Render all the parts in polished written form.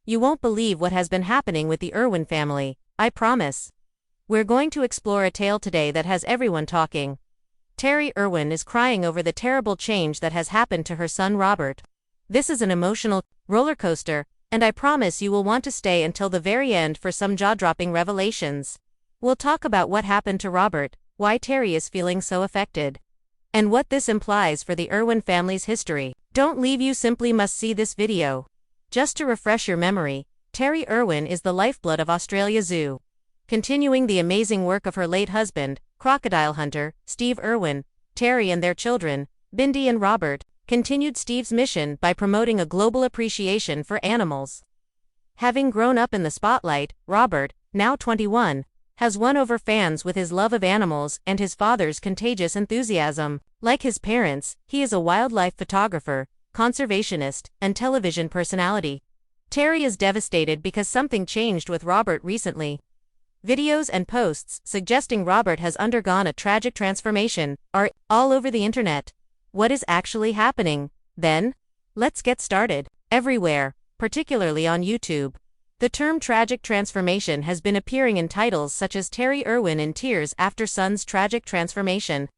You won't believe what has been happening with the Irwin family, I promise. We're going to explore a tale today that has everyone talking. Terri Irwin is crying over the terrible change that has happened to her son Robert. This is an emotional roller coaster, and I promise you will want to stay until the very end for some jaw-dropping revelations. We'll talk about what happened to Robert, why Terri is feeling so affected, and what this implies for the Irwin family's history. Don't leave, you simply must see this video. Just to refresh your memory, Terri Irwin is the lifeblood of Australia Zoo. Continuing the amazing work of her late husband, Crocodile Hunter, Steve Irwin, Terri and their children, Bindi and Robert, continued Steve's mission by promoting a global appreciation for animals. Having grown up in the spotlight, Robert, now 21, has won over fans with his love of animals and his father's contagious enthusiasm. Like his parents, he is a wildlife photographer, conservationist, and television personality. Terri is devastated because something changed with Robert recently. Videos and posts suggesting Robert has undergone a tragic transformation are all over the internet. What is actually happening, then? Let's get started. Everywhere, particularly on YouTube, the term tragic transformation has been appearing in titles such as Terri Irwin in tears after son's tragic transformation.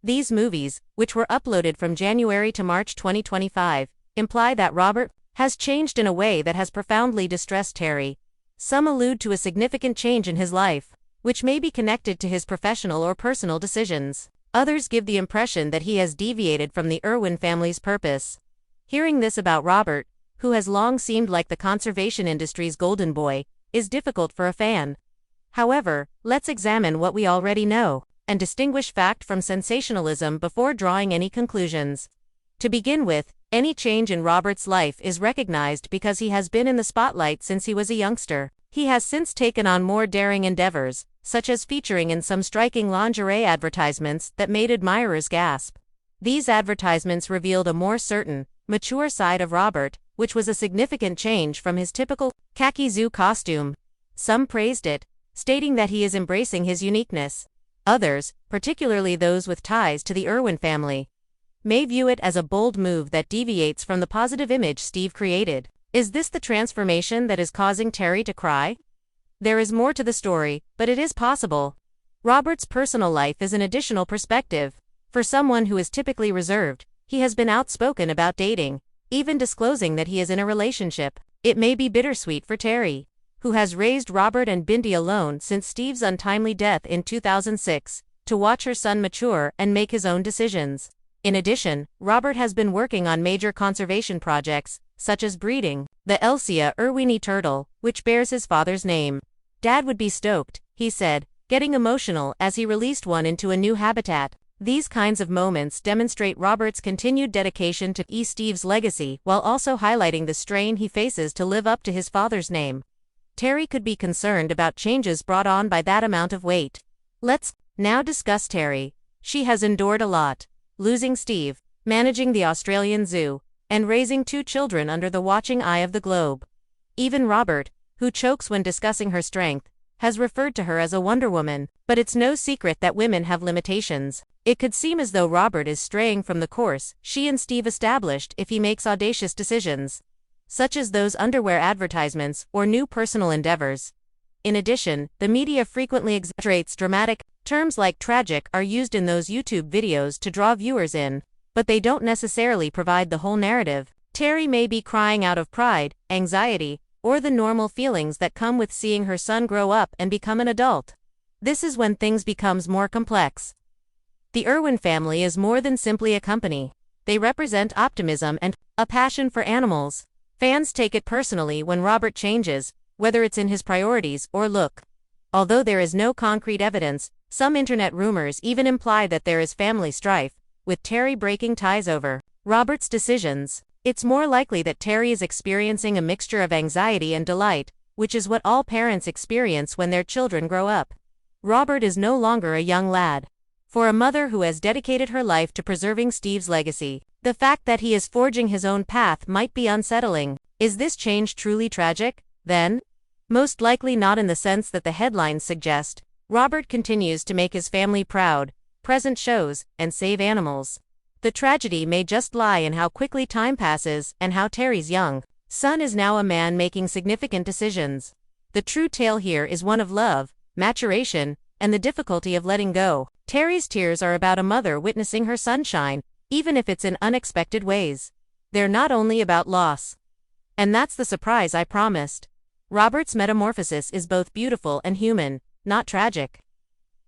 These movies, which were uploaded from January to March 2025, imply that Robert has changed in a way that has profoundly distressed Terri. Some allude to a significant change in his life, which may be connected to his professional or personal decisions. Others give the impression that he has deviated from the Irwin family's purpose. Hearing this about Robert, who has long seemed like the conservation industry's golden boy, is difficult for a fan. However, let's examine what we already know, and distinguish fact from sensationalism before drawing any conclusions. To begin with, any change in Robert's life is recognized because he has been in the spotlight since he was a youngster. He has since taken on more daring endeavors, such as featuring in some striking lingerie advertisements that made admirers gasp. These advertisements revealed a more certain, mature side of Robert, which was a significant change from his typical khaki zoo costume. Some praised it, stating that he is embracing his uniqueness. Others, particularly those with ties to the Irwin family, may view it as a bold move that deviates from the positive image Steve created. Is this the transformation that is causing Terri to cry? There is more to the story, but it is possible. Robert's personal life is an additional perspective. For someone who is typically reserved, he has been outspoken about dating, even disclosing that he is in a relationship. It may be bittersweet for Terri, who has raised Robert and Bindi alone since Steve's untimely death in 2006, to watch her son mature and make his own decisions. In addition, Robert has been working on major conservation projects, such as breeding the Elsia Irwini turtle, which bears his father's name. Dad would be stoked, he said, getting emotional as he released one into a new habitat. These kinds of moments demonstrate Robert's continued dedication to Steve's legacy while also highlighting the strain he faces to live up to his father's name. Terri could be concerned about changes brought on by that amount of weight. Let's now discuss Terri. She has endured a lot. Losing Steve, managing the Australian Zoo, and raising two children under the watching eye of the globe. Even Robert, who chokes when discussing her strength, has referred to her as a Wonder Woman. But it's no secret that women have limitations. It could seem as though Robert is straying from the course she and Steve established if he makes audacious decisions, such as those underwear advertisements or new personal endeavors. In addition, the media frequently exaggerates dramatic terms like tragic are used in those YouTube videos to draw viewers in, but they don't necessarily provide the whole narrative. Terri may be crying out of pride, anxiety, or the normal feelings that come with seeing her son grow up and become an adult. This is when things becomes more complex. The Irwin family is more than simply a company. They represent optimism and a passion for animals. Fans take it personally when Robert changes, whether it's in his priorities or look. Although there is no concrete evidence, some internet rumors even imply that there is family strife, with Terri breaking ties over Robert's decisions. It's more likely that Terri is experiencing a mixture of anxiety and delight, which is what all parents experience when their children grow up. Robert is no longer a young lad. For a mother who has dedicated her life to preserving Steve's legacy, the fact that he is forging his own path might be unsettling. Is this change truly tragic, then? Most likely not in the sense that the headlines suggest. Robert continues to make his family proud, present shows, and save animals. The tragedy may just lie in how quickly time passes and how Terri's young. Son is now a man making significant decisions. The true tale here is one of love, maturation, and the difficulty of letting go. Terri's tears are about a mother witnessing her son shine, even if it's in unexpected ways. They're not only about loss. And that's the surprise I promised. Robert's metamorphosis is both beautiful and human, not tragic.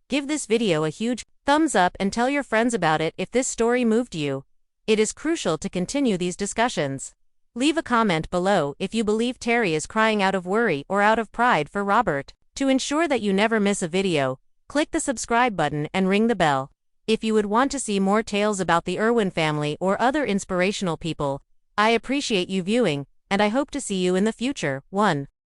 Give this video a huge thumbs up and tell your friends about it if this story moved you. It is crucial to continue these discussions. Leave a comment below if you believe Terri is crying out of worry or out of pride for Robert. To ensure that you never miss a video, click the subscribe button and ring the bell. If you would want to see more tales about the Irwin family or other inspirational people, I appreciate you viewing, and I hope to see you in the future. 1.